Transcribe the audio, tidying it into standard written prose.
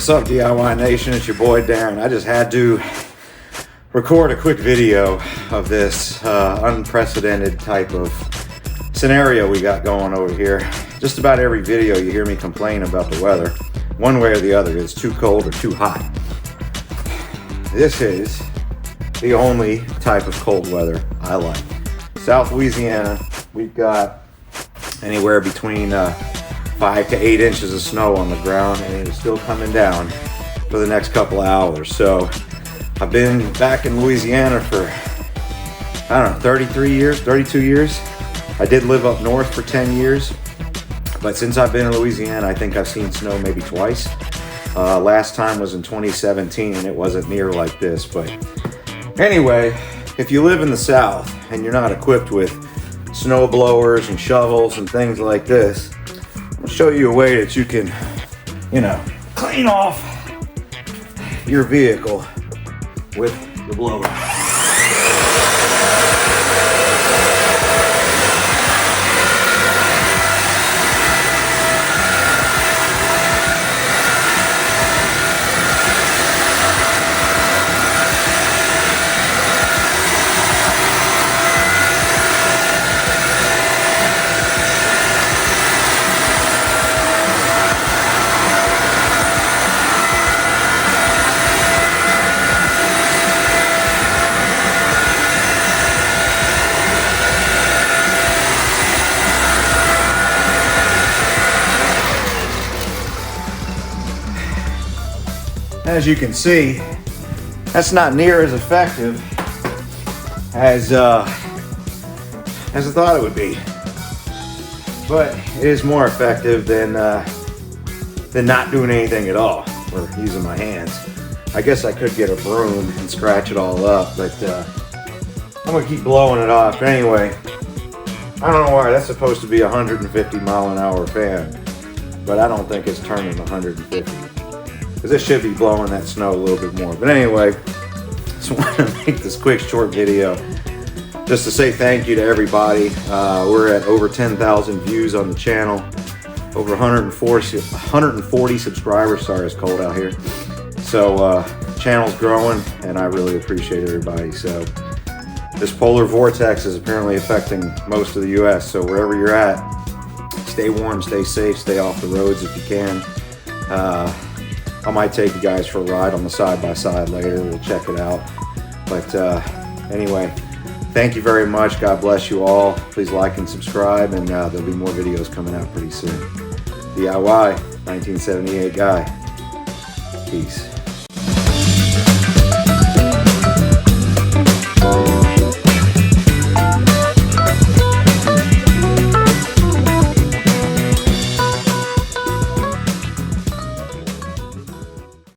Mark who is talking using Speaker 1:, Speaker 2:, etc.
Speaker 1: What's up, DIY Nation? It's your boy Darren. I just had to record a quick video of this unprecedented type of scenario we got going over here. Just about every video you hear me complain about the weather, one way or the other. It's too cold or too hot. This is the only type of cold weather I like. South Louisiana, we've got anywhere between 5 to 8 inches of snow on the ground, and it is still coming down for the next couple of hours. So I've been back in Louisiana for, I don't know, 32 years. I did live up north for 10 years, but since I've been in Louisiana, I think I've seen snow maybe twice. Last time was in 2017, and it wasn't near like this. But anyway, if you live in the South and you're not equipped with snow blowers and shovels and things like this, I'll show you a way that you can, clean off your vehicle with the blower. As you can see, that's not near as effective as I thought it would be, but it is more effective than not doing anything at all or using my hands. I guess I could get a broom and scratch it all up, but I'm gonna keep blowing it off anyway. I don't know why that's supposed to be a 150 mile an hour fan, but I don't think it's turning 150. Because this should be blowing that snow a little bit more. But anyway, just wanted to make this quick short video just to say thank you to everybody. We're at over 10,000 views on the channel, over 140 subscribers. Sorry, it's cold out here. So channel's growing, and I really appreciate everybody. So this polar vortex is apparently affecting most of the US. So wherever you're at, stay warm, stay safe, stay off the roads if you can. I might take you guys for a ride on the side-by-side later. We'll check it out. But anyway, thank you very much. God bless you all. Please like and subscribe, and there'll be more videos coming out pretty soon. DIY 1978 guy. Peace.